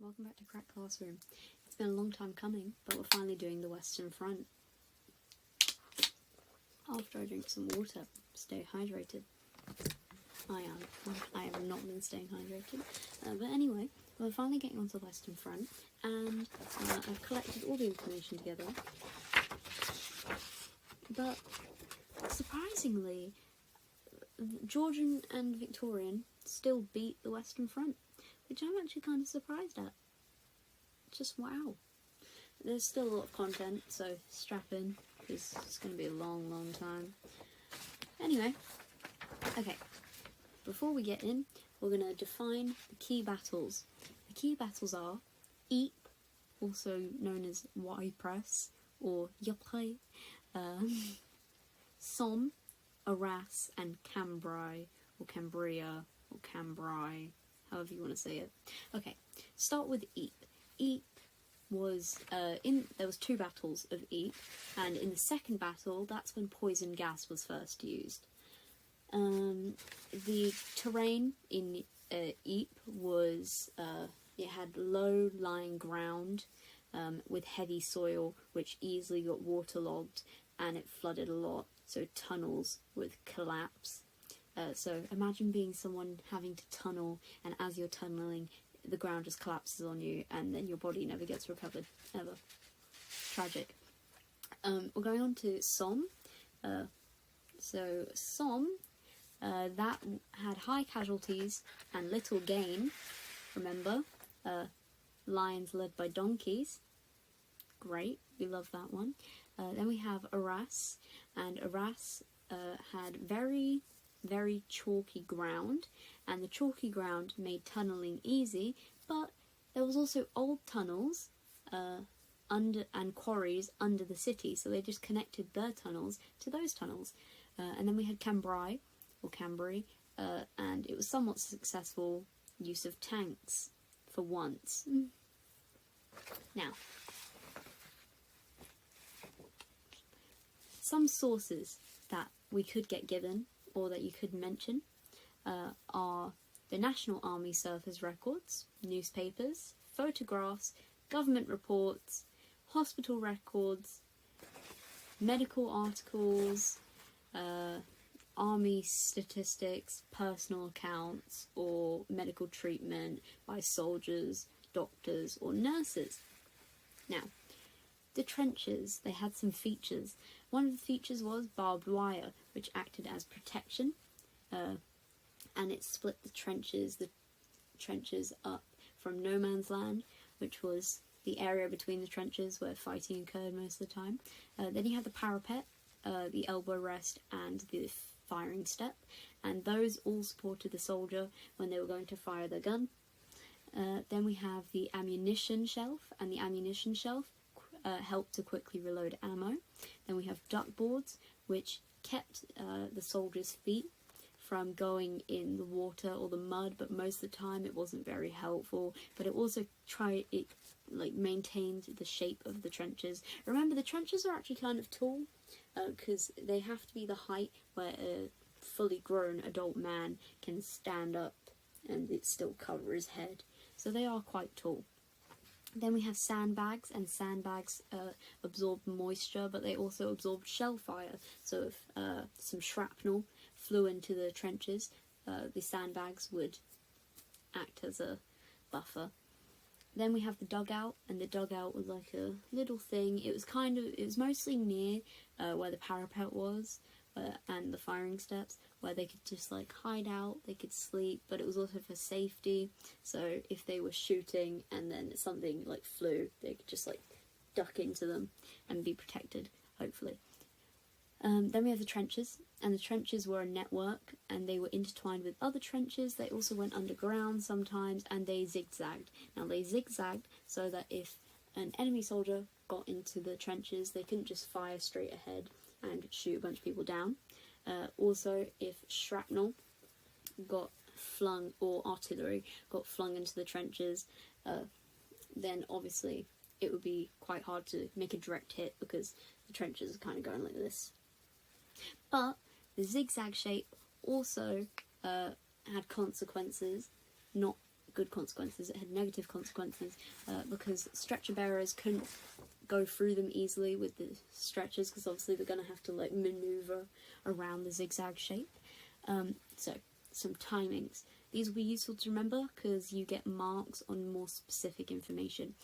welcome back to Crack Classroom. It's been a long time coming, but we're finally doing the Western Front. After I drink some water, stay hydrated. I have not been staying hydrated. But anyway, we're finally getting onto the Western Front, and I've collected all the information together. But surprisingly, Georgian and Victorian still beat the Western Front, which I'm actually kind of surprised at. Just wow. There's still a lot of content, so strap in, because it's going to be a long, long time. Anyway, okay, before we get in, we're going to define the key battles. The key battles are Ypres, also known as Ypres, or Ypres, Somme, Arras, and Cambrai, or Cambria, or Cambrai, however you want to say it. Okay, start with Ypres. Ypres was, there was two battles of Ypres, and in the second battle, that's when poison gas was first used. The terrain in Ypres was, it had low-lying ground with heavy soil, which easily got waterlogged, and it flooded a lot, so tunnels would collapse. So imagine being someone having to tunnel, and as you're tunneling, the ground just collapses on you, and then your body never gets recovered, ever. Tragic. We're going on to Somme. So Somme, that had high casualties and little gain. Remember, lions led by donkeys. Great, we love that one. Then we have Arras, and Arras had very, very chalky ground, and the chalky ground made tunnelling easy, but there was also old tunnels under and quarries under the city, so they just connected their tunnels to those tunnels. And then we had Cambrai, or Cambrai, and it was somewhat successful use of tanks for once. Now, some sources that we could get given, or that you could mention, are the National Army Surface records, newspapers, photographs, government reports, hospital records, medical articles, army statistics, personal accounts, or medical treatment by soldiers, doctors, or nurses. Now, the trenches, they had some features. One of the features was barbed wire, which acted as protection, and it split the trenches up from no man's land, which was the area between the trenches where fighting occurred most of the time. Then you have the parapet, the elbow rest, and the firing step, and those all supported the soldier when they were going to fire their gun. Then we have the ammunition shelf, and the ammunition shelf helped to quickly reload ammo. Then we have duckboards, which kept the soldiers' feet from going in the water or the mud, but most of the time it wasn't very helpful. But it also maintained the shape of the trenches. Remember, the trenches are actually kind of tall, because they have to be the height where a fully grown adult man can stand up and it still cover his head. So they are quite tall. Then we have sandbags, and sandbags absorbed moisture, but they also absorbed shell fire. So if some shrapnel flew into the trenches, the sandbags would act as a buffer. Then we have the dugout, and the dugout was like a little thing. It was mostly near where the parapet was, and the firing steps, where they could just hide out, they could sleep, but it was also for safety. So if they were shooting and then something flew, they could just duck into them and be protected, hopefully. Then we have the trenches, and the trenches were a network, and they were intertwined with other trenches. They also went underground sometimes, and they zigzagged. Now they zigzagged so that if an enemy soldier got into the trenches, they couldn't just fire straight ahead and shoot a bunch of people down. Also, if shrapnel got flung, or artillery got flung into the trenches, then obviously it would be quite hard to make a direct hit, because the trenches are kind of going like this. But the zigzag shape also had consequences, not good consequences, it had negative consequences, because stretcher bearers couldn't go through them easily with the stretchers, because obviously they're going to have to like maneuver around the zigzag shape. So some timings. These will be useful to remember because you get marks on more specific information.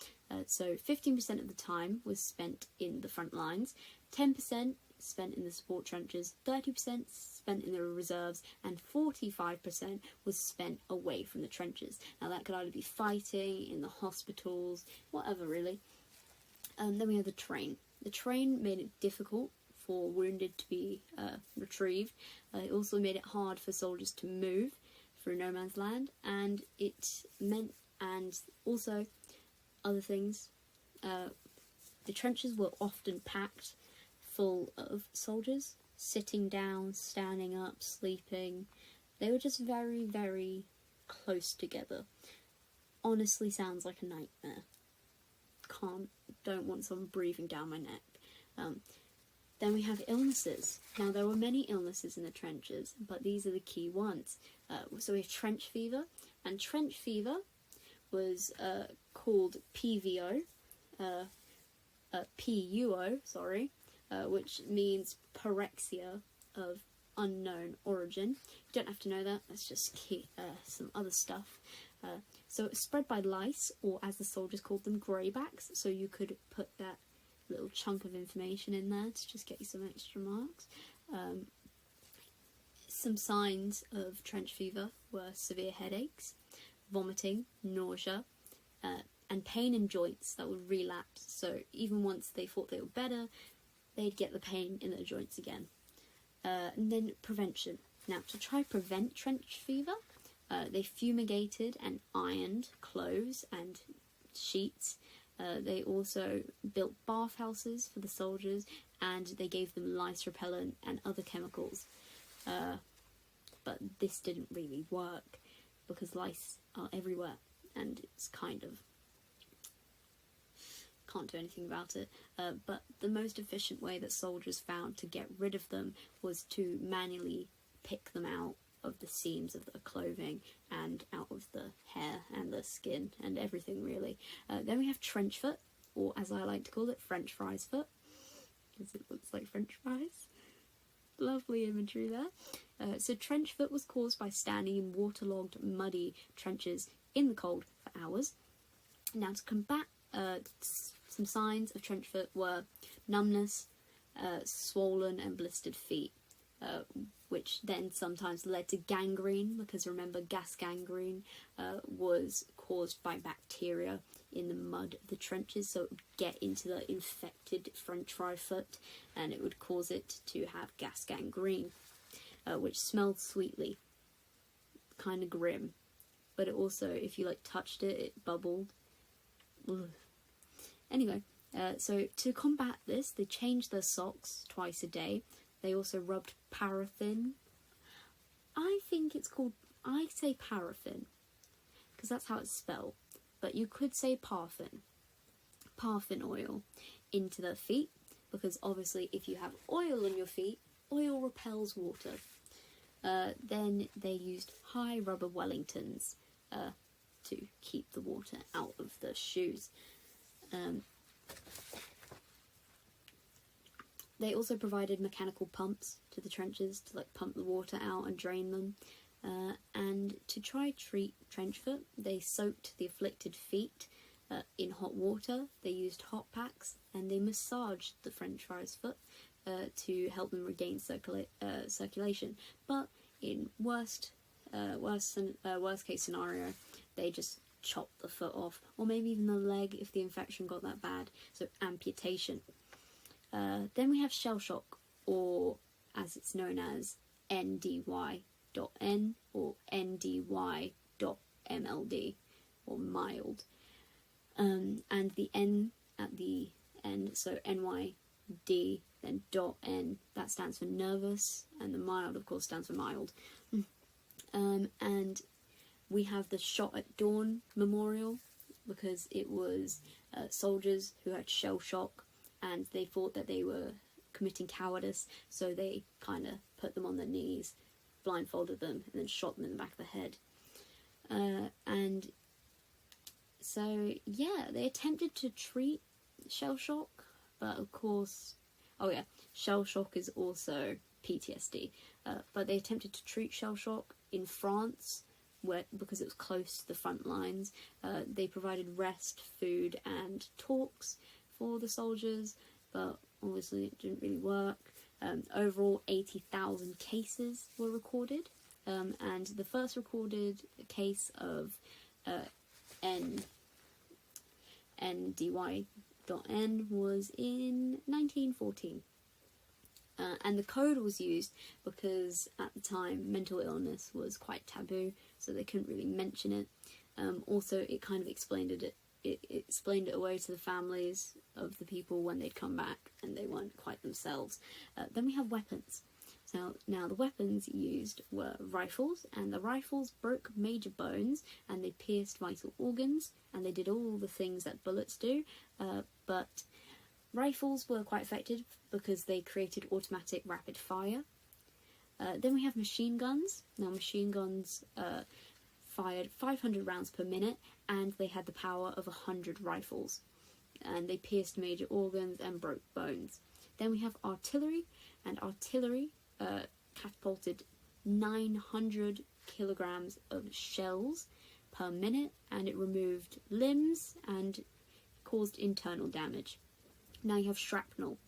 So 15% of the time was spent in the front lines, 10% spent in the support trenches, 30% spent in the reserves, and 45% was spent away from the trenches. Now that could either be fighting, in the hospitals, whatever really. Then we have the train. The train made it difficult for wounded to be retrieved. It also made it hard for soldiers to move through no man's land, and it meant, and also other things, the trenches were often packed full of soldiers, sitting down, standing up, sleeping. They were just very, very close together. Honestly sounds like a nightmare. Don't want someone breathing down my neck. Then we have illnesses. Now there were many illnesses in the trenches, but these are the key ones. So we have trench fever, and trench fever was called PVO, PUO, sorry, which means pyrexia of unknown origin. You don't have to know that, that's just some other stuff. So it was spread by lice, or as the soldiers called them, greybacks, so you could put that little chunk of information in there to just get you some extra marks. Some signs of trench fever were severe headaches, vomiting, nausea, and pain in joints that would relapse. So even once they thought they were better, they'd get the pain in their joints again. And then prevention. Now, to try prevent trench fever, they fumigated and ironed clothes and sheets. They also built bathhouses for the soldiers, and they gave them lice repellent and other chemicals. But this didn't really work because lice are everywhere, and it's kind of can't do anything about it. But the most efficient way that soldiers found to get rid of them was to manually pick them out of the seams of the clothing and out of the hair and the skin and everything really. Then we have trench foot, or as I like to call it, French fries foot, because it looks like French fries. Lovely imagery there. So trench foot was caused by standing in waterlogged, muddy trenches in the cold for hours. Now to combat some signs of trench foot were numbness, swollen and blistered feet, which then sometimes led to gangrene, because remember, gas gangrene was caused by bacteria in the mud of the trenches, so it would get into the infected French fry foot and it would cause it to have gas gangrene, which smelled sweetly, kind of grim, but it also, if you like touched it, it bubbled. Ugh. Anyway, so to combat this, they changed their socks twice a day. They also rubbed paraffin. I think it's called, I say paraffin, because that's how it's spelled, but you could say paraffin oil into their feet, because obviously if you have oil on your feet, oil repels water. Then they used high rubber Wellingtons to keep the water out of the shoes. They also provided mechanical pumps to the trenches to like pump the water out and drain them. And to try treat trench foot, they soaked the afflicted feet in hot water. They used hot packs and they massaged the French fry's foot to help them regain circulation. But in worst case scenario, they just chopped the foot off, or maybe even the leg if the infection got that bad. So amputation. Then we have shell shock, or as it's known as NDY.N or NDY.MLD, or mild. And the N at the end, so NYD, then .N, that stands for nervous, and the mild, of course, stands for mild. And we have the Shot at Dawn Memorial, because it was soldiers who had shell shock, and they thought that they were committing cowardice, so they kind of put them on their knees, blindfolded them, and then shot them in the back of the head. And So yeah, they attempted to treat shell shock, but of course, oh yeah, shell shock is also PTSD. But they attempted to treat shell shock in France, because it was close to the front lines. They provided rest, food, and talks for the soldiers, but obviously it didn't really work. Overall, 80,000 cases were recorded, and the first recorded case of NDY.N was in 1914. And the code was used because at the time mental illness was quite taboo, so they couldn't really mention it. Also, it kind of explained it explained it away to the families of the people when they'd come back and they weren't quite themselves. Then we have weapons. So now the weapons used were rifles, and the rifles broke major bones and they pierced vital organs, and they did all the things that bullets do, but rifles were quite effective because they created automatic rapid fire. Then we have machine guns. Now machine guns fired 500 rounds per minute, and they had the power of 100 rifles, and they pierced major organs and broke bones. Then we have artillery, and artillery catapulted 900 kilograms of shells per minute, and it removed limbs and caused internal damage. Now you have shrapnel.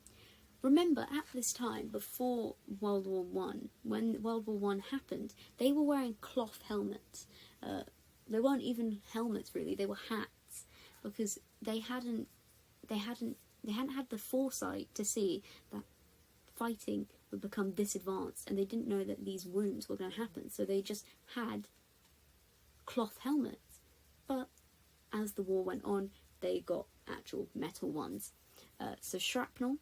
Remember, at this time, before World War One, when World War One happened, they were wearing cloth helmets. They weren't even helmets really; they were hats, because they hadn't had the foresight to see that fighting would become this advanced, and they didn't know that these wounds were going to happen. So they just had cloth helmets. But as the war went on, they got actual metal ones. So shrapnel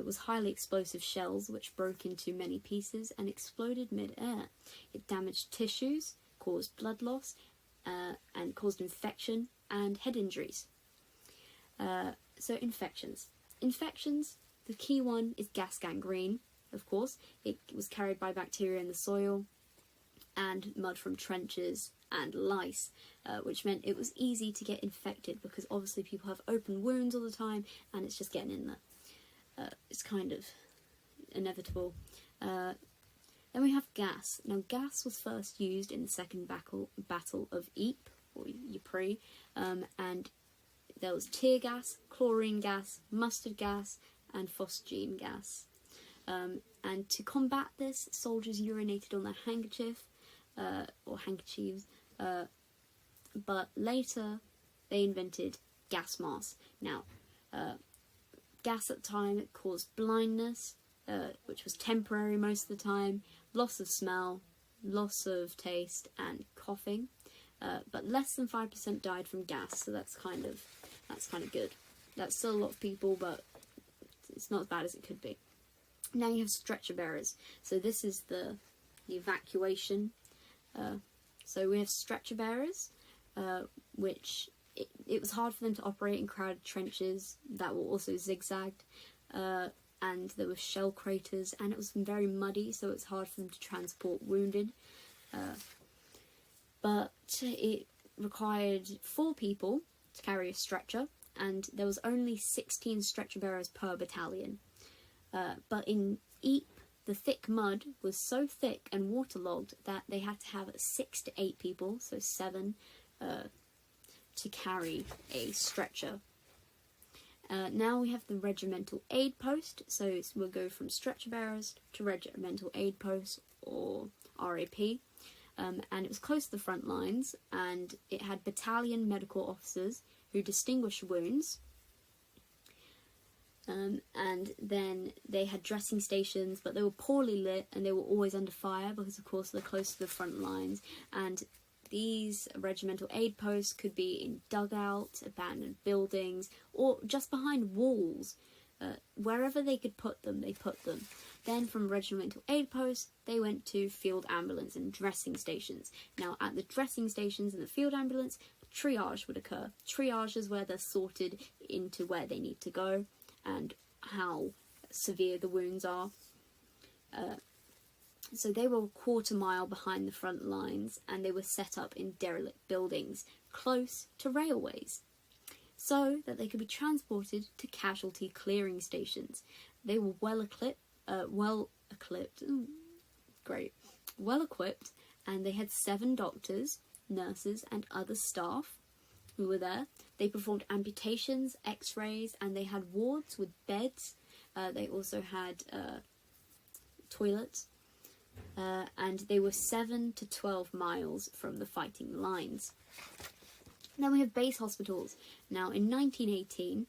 was highly explosive shells which broke into many pieces and exploded mid-air. It damaged tissues, caused blood loss, and caused infection and head injuries. So infections. Infections, the key one is gas gangrene, of course. It was carried by bacteria in the soil and mud from trenches and lice, which meant it was easy to get infected because obviously people have open wounds all the time and it's just getting in there. It's kind of inevitable. Then we have gas. Now gas was first used in the second battle of Ypres, or Ypres, and there was tear gas, chlorine gas, mustard gas, and phosgene gas. And to combat this, soldiers urinated on their handkerchief, or handkerchiefs, but later they invented gas masks. Now, gas at the time caused blindness, which was temporary most of the time, loss of smell, loss of taste, and coughing. But less than 5% died from gas, so that's kind of good. That's still a lot of people, but it's not as bad as it could be. Now you have stretcher bearers. So this is the evacuation. So we have stretcher bearers, which it was hard for them to operate in crowded trenches that were also zigzagged, and there were shell craters, and it was very muddy, so it's hard for them to transport wounded. But it required 4 people to carry a stretcher, and there was only 16 stretcher bearers per battalion. But in Ypres, the thick mud was so thick and waterlogged that they had to have 6 to 8 people, so 7, to carry a stretcher. Now we have the regimental aid post, so we'll go from stretcher bearers to regimental aid post, or RAP. And it was close to the front lines, and it had battalion medical officers who distinguished wounds. And then they had dressing stations, but they were poorly lit and they were always under fire because, of course, they're close to the front lines. And these regimental aid posts could be in dugouts, abandoned buildings, or just behind walls. Wherever they could put them, they put them. Then from regimental aid posts, they went to field ambulance and dressing stations. Now, at the dressing stations and the field ambulance, triage would occur. Triage is where they're sorted into where they need to go and how severe the wounds are. So they were a quarter mile behind the front lines, and they were set up in derelict buildings close to railways so that they could be transported to casualty clearing stations. They were well equipped, and they had 7 doctors, nurses, and other staff who were there. They performed amputations, x-rays, and they had wards with beds. They also had toilets, and they were 7 to 12 miles from the fighting lines. Then we have base hospitals. Now, in 1918,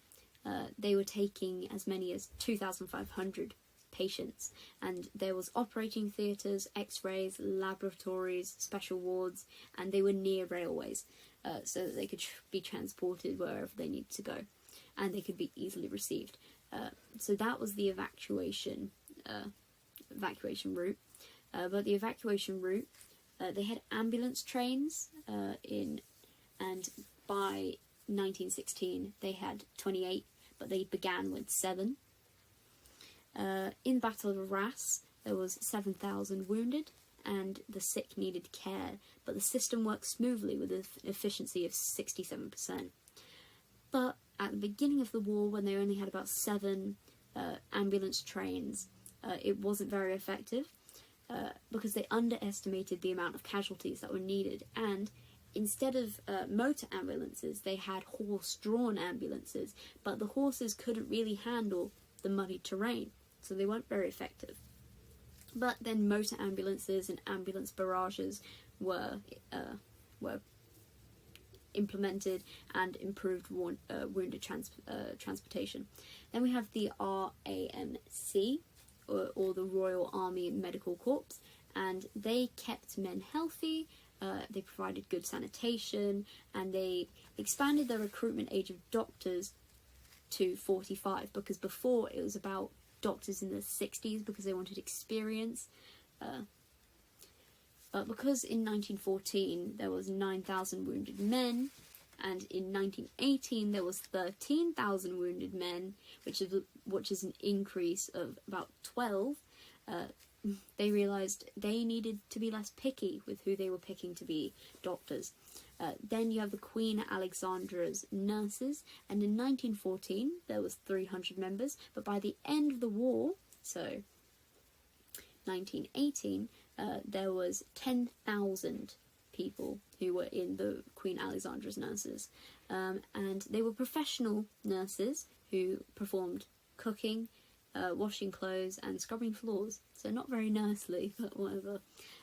they were taking as many as 2,500 patients, and there was operating theatres, x-rays, laboratories, special wards, and they were near railways, so that they could be transported wherever they needed to go, and they could be easily received. So that was the evacuation route. But the evacuation route, they had ambulance trains and by 1916 they had 28, but they began with 7. In the Battle of Arras, there was 7,000 wounded, and the sick needed care, but the system worked smoothly with an efficiency of 67%. But at the beginning of the war, when they only had about 7 ambulance trains, it wasn't very effective, because they underestimated the amount of casualties that were needed, and instead of motor ambulances, they had horse-drawn ambulances, but the horses couldn't really handle the muddy terrain, so they weren't very effective. But then motor ambulances and ambulance barrages were implemented and improved wounded transportation. Then we have the RAMC, or the Royal Army Medical Corps, and they kept men healthy. They provided good sanitation, and they expanded the recruitment age of doctors to 45, because before it was about doctors in the 60s because they wanted experience. But because in 1914 there was 9,000 wounded men, and in 1918 there was 13,000 wounded men, which is an increase of about 12, they realised they needed to be less picky with who they were picking to be doctors. Then you have the Queen Alexandra's nurses, and in 1914 there was 300 members, but by the end of the war, so 1918, there was 10,000 people who were in the Queen Alexandra's nurses, and they were professional nurses who performed cooking, washing clothes, and scrubbing floors. So not very nursely, but whatever.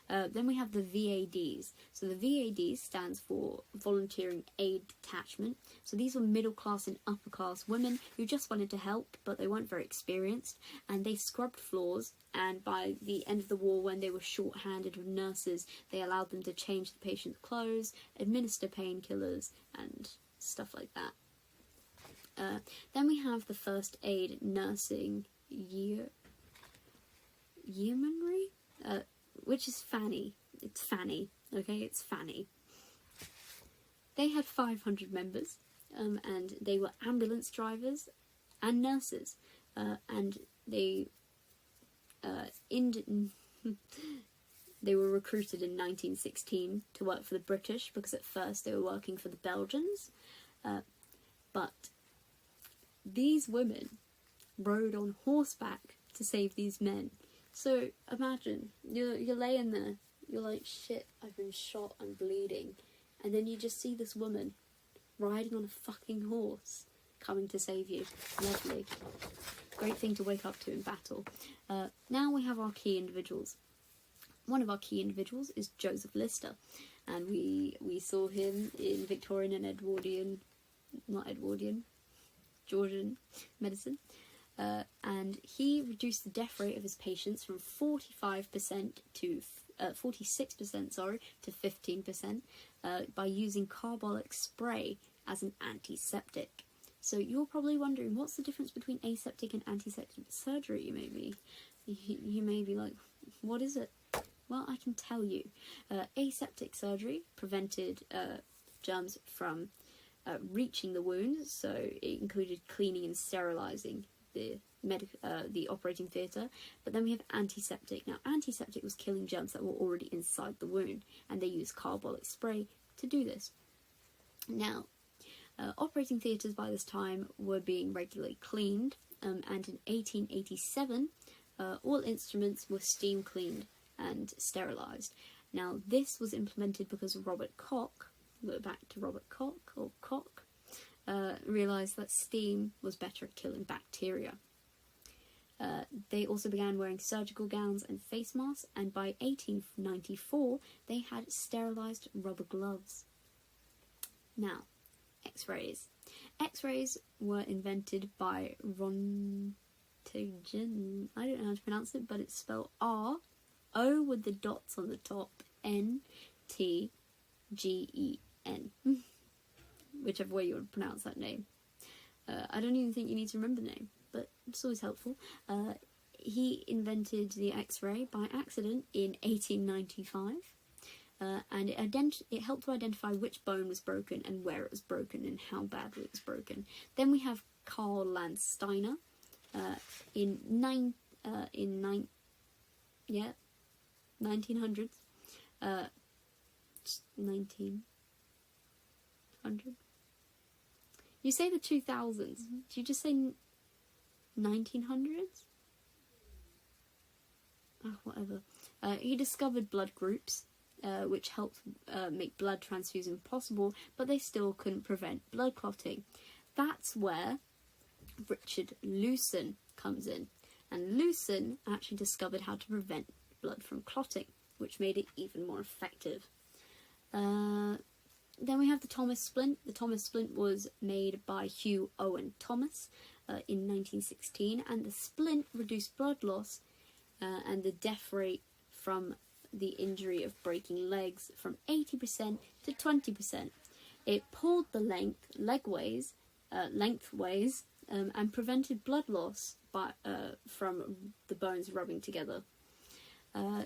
Then we have the VADs. So the VADs stands for Volunteering Aid Detachment. So these were middle class and upper class women who just wanted to help, but they weren't very experienced, and they scrubbed floors. And by the end of the war, when they were short-handed with nurses, they allowed them to change the patient's clothes, administer painkillers, and stuff like that. Then we have the First Aid Nursing Yeomanry, which is Fanny. It's Fanny, okay? It's Fanny. They had 500 members, and they were ambulance drivers and nurses, and they they were recruited in 1916 to work for the British, because at first they were working for the Belgians, but these women rode on horseback to save these men. So imagine, you're laying there, you're like, shit, I've been shot, I'm bleeding, and then you just see this woman riding on a fucking horse coming to save you. Lovely. Great thing to wake up to in battle. Now we have our key individuals. One of our key individuals is Joseph Lister, and we saw him in Victorian and Georgian medicine, and he reduced the death rate of his patients from 46% to 15% by using carbolic spray as an antiseptic. So you're probably wondering, what's the difference between aseptic and antiseptic surgery? You may be like, what is it? Well, I can tell you. Aseptic surgery prevented germs from reaching the wounds, so it included cleaning and sterilising the operating theatre. But then we have antiseptic. Now, antiseptic was killing germs that were already inside the wound, and they used carbolic spray to do this. Now, operating theatres by this time were being regularly cleaned, and in 1887, all instruments were steam cleaned and sterilised. Now, this was implemented because Robert Koch, back to Robert Koch, or Koch, realised that steam was better at killing bacteria. They also began wearing surgical gowns and face masks, and by 1894 they had sterilised rubber gloves. Now, X-rays. X-rays were invented by Rontgen. I don't know how to pronounce it, but it's spelled R-O with the dots on the top, N-T-G-E-N. Whichever way you would pronounce that name. I don't even think you need to remember the name, but it's always helpful. He invented the X-ray by accident in 1895, and it helped to identify which bone was broken and where it was broken and how badly it was broken. Then we have Karl Landsteiner in 1900s. 1900. You say the 2000s. Do you just say 1900s? Oh, whatever. He discovered blood groups, which helped make blood transfusion possible, but they still couldn't prevent blood clotting. That's where Richard Lewson comes in. And Lewson actually discovered how to prevent blood from clotting, which made it even more effective. Then we have the Thomas splint. The Thomas splint was made by Hugh Owen Thomas in 1916, and the splint reduced blood loss and the death rate from the injury of breaking legs from 80% to 20%. It pulled the lengthways, and prevented blood loss from the bones rubbing together.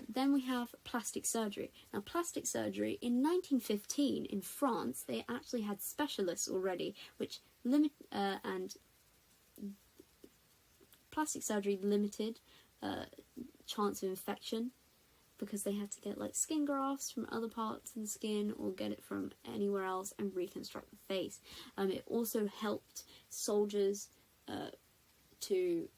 Then we have plastic surgery. Now, plastic surgery, in 1915 in France, they actually had specialists already, and plastic surgery limited chance of infection because they had to get like skin grafts from other parts of the skin or get it from anywhere else and reconstruct the face. It also helped soldiers to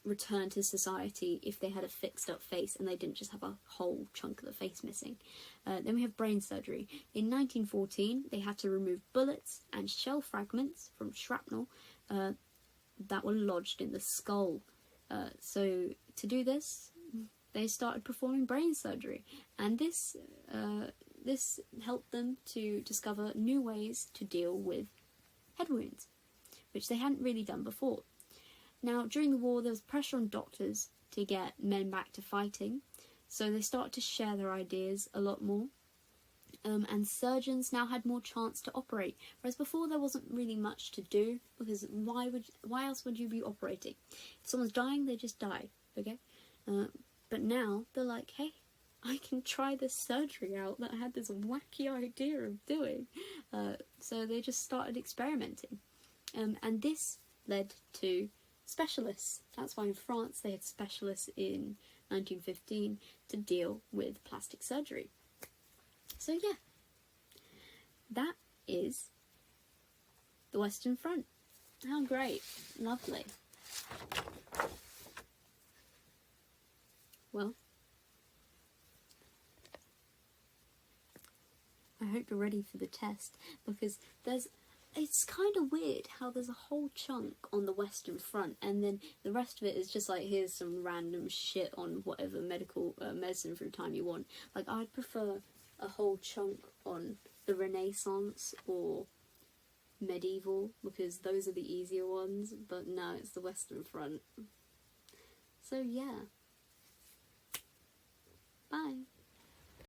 return to society if they had a fixed up face and they didn't just have a whole chunk of the face missing. Then we have brain surgery. In 1914 they had to remove bullets and shell fragments from shrapnel that were lodged in the skull. So to do this they started performing brain surgery, and this helped them to discover new ways to deal with head wounds, which they hadn't really done before. Now, during the war, there was pressure on doctors to get men back to fighting, so they started to share their ideas a lot more, and surgeons now had more chance to operate, whereas before there wasn't really much to do, because why else would you be operating? If someone's dying, they just die, okay? But now, they're like, hey, I can try this surgery out that I had this wacky idea of doing. So they just started experimenting, and this led to specialists. That's why in France they had specialists in 1915 to deal with plastic surgery. So yeah, that is the Western Front. How great. Lovely. Well, I hope you're ready for the test, because it's kind of weird how there's a whole chunk on the Western Front and then the rest of it is just like, here's some random shit on whatever medicine through time you want. Like, I'd prefer a whole chunk on the Renaissance or medieval, because those are the easier ones, but no, it's the Western Front. So yeah. Bye.